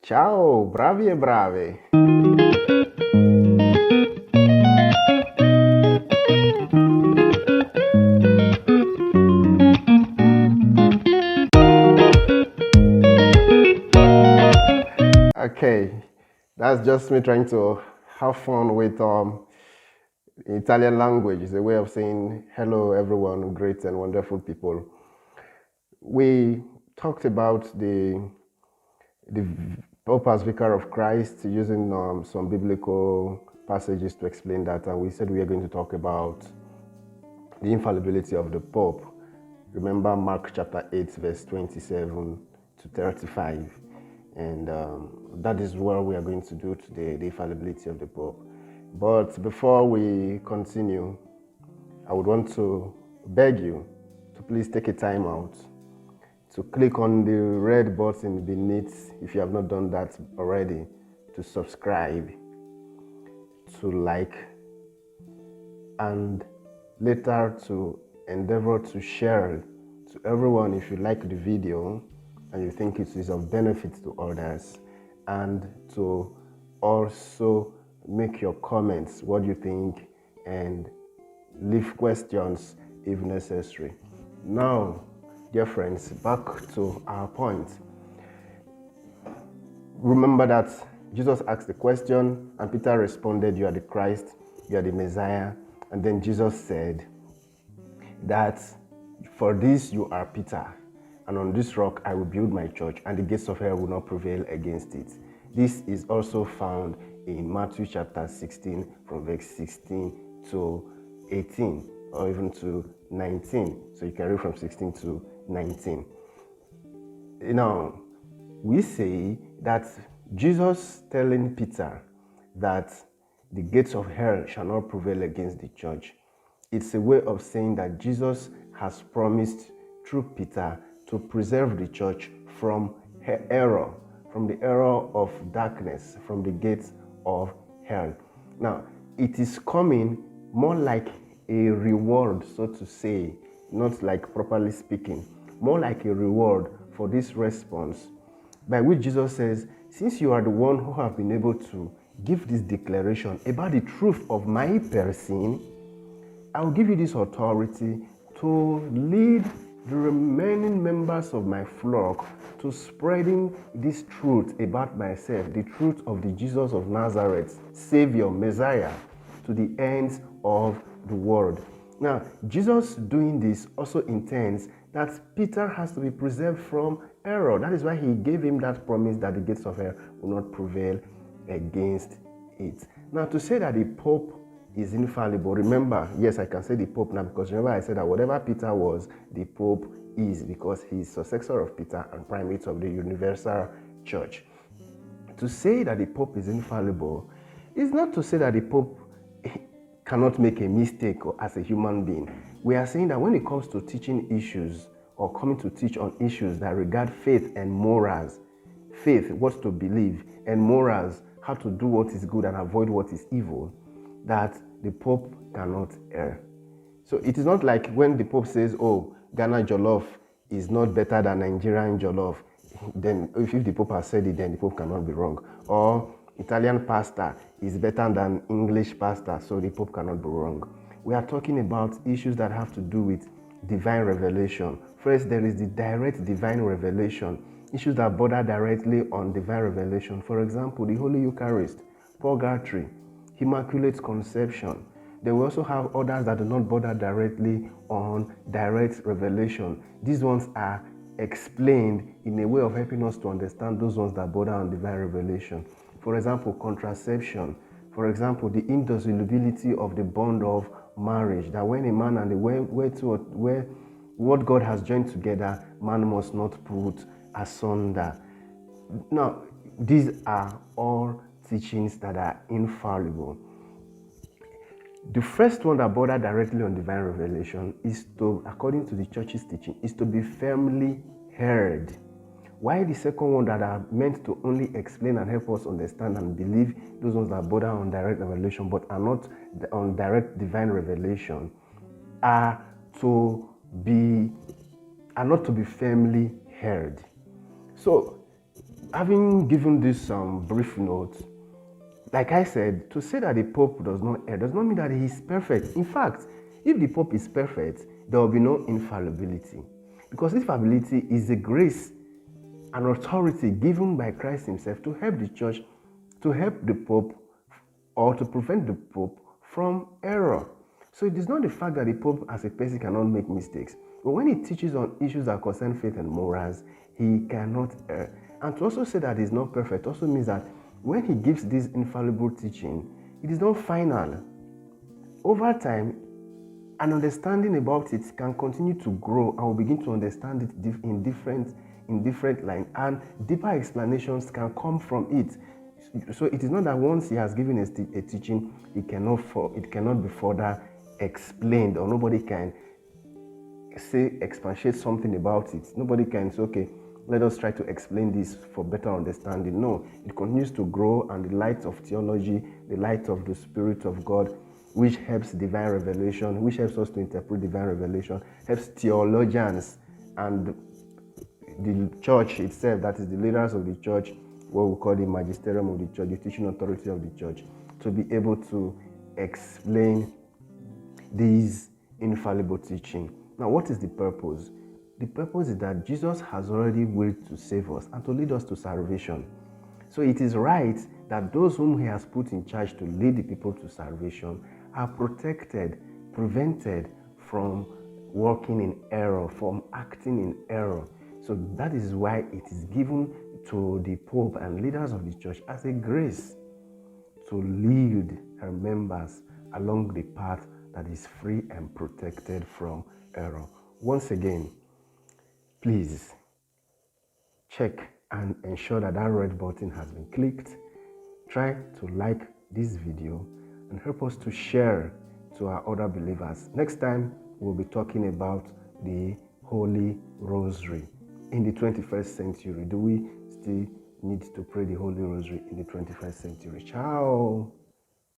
Ciao, bravi e brave. Okay, that's just me trying to have fun with Italian language. It's a way of saying hello, everyone, great and wonderful people. We talked about the Pope as Vicar of Christ using some biblical passages to explain that, and we said we are going to talk about the infallibility of the Pope. Remember Mark chapter 8, verse 27 to 35. And that is what we are going to do today, the infallibility of the Pope. But before we continue, I would want to beg you to please take a time out to click on the red button beneath, if you have not done that already, to subscribe, to like, and later to endeavor to share to everyone if you like the video and you think it is of benefit to others, and to also make your comments, what you think, and leave questions if necessary. Now, dear friends, back to our point. Remember that Jesus asked the question and Peter responded, "You are the Christ, you are the Messiah." And then Jesus said that for this you are Peter, and on this rock I will build my church, and the gates of hell will not prevail against it. This is also found in Matthew chapter 16 from verse 16 to 18, or even to 19. So you can read from 16 to 19. Now, we say that Jesus telling Peter that the gates of hell shall not prevail against the church, it's a way of saying that Jesus has promised through Peter to preserve the church from error, from the error of darkness, from the gates of hell. Now, it is coming more like a reward, so to say, not like properly speaking, more like a reward for this response, by which Jesus says, since you are the one who have been able to give this declaration about the truth of my person, I will give you this authority to lead the remaining members of my flock to spreading this truth about myself, the truth of the Jesus of Nazareth, Saviour, Messiah, to the ends of the world. Now, Jesus doing this also intends that Peter has to be preserved from error. That is why he gave him that promise that the gates of hell will not prevail against it. Now, to say that the Pope is infallible, remember, yes, I can say the Pope now, because remember I said that whatever Peter was, the Pope is, because he is successor of Peter and primate of the universal church. To say that the Pope is infallible is not to say that the Pope cannot make a mistake or as a human being. We are saying that when it comes to teaching issues or coming to teach on issues that regard faith and morals, faith, what to believe, and morals, how to do what is good and avoid what is evil, that the Pope cannot err. So it is not like when the Pope says, oh, Ghana jollof is not better than Nigerian jollof, then if the Pope has said it, then the Pope cannot be wrong. Or Italian pasta is better than English pasta, so the Pope cannot be wrong. We are talking about issues that have to do with divine revelation. First, there is the direct divine revelation, issues that border directly on divine revelation. For example, the Holy Eucharist, purgatory, Immaculate Conception. Then we also have others that do not border directly on direct revelation. These ones are explained in a way of helping us to understand those ones that border on divine revelation. For example, contraception. For example, the indissolubility of the bond of marriage, that when a man and a where what God has joined together, man must not put asunder. Now, these are all teachings that are infallible. The first one that border directly on divine revelation is to, according to the church's teaching, is to be firmly heard. While the second one that are meant to only explain and help us understand and believe, those ones that border on direct revelation but are not on direct divine revelation, are not to be firmly heard. So having given this brief note, like I said, to say that the Pope does not err does not mean that he is perfect. In fact, if the Pope is perfect, there will be no infallibility. Because infallibility is a grace, an authority given by Christ himself to help the church, to help the Pope, or to prevent the Pope from error. So it is not the fact that the Pope as a person cannot make mistakes, but when he teaches on issues that concern faith and morals, he cannot err. And to also say that he's not perfect also means that when he gives this infallible teaching, it is not final. Over time, an understanding about it can continue to grow, and we'll begin to understand it in different lines, and deeper explanations can come from it. So it is not that once he has given a teaching, it cannot be further explained, or nobody can expatiate something about it. Nobody can say, okay, let us try to explain this for better understanding. No, it continues to grow, and the light of theology, the light of the Spirit of God, which helps divine revelation, which helps us to interpret divine revelation, helps theologians and the church itself, that is the leaders of the church, what we call the magisterium of the church, the teaching authority of the church, to be able to explain these infallible teaching. Now, what is the purpose? The purpose is that Jesus has already willed to save us and to lead us to salvation. So it is right that those whom he has put in charge to lead the people to salvation are protected, prevented from walking in error, from acting in error. So that is why it is given to the Pope and leaders of the church as a grace to lead her members along the path that is free and protected from error. Once again, please check and ensure that red button has been clicked. Try to like this video and help us to share to our other believers. Next time, we'll be talking about the Holy Rosary. In the 21st century, do we still need to pray the Holy Rosary in the 21st century? Ciao!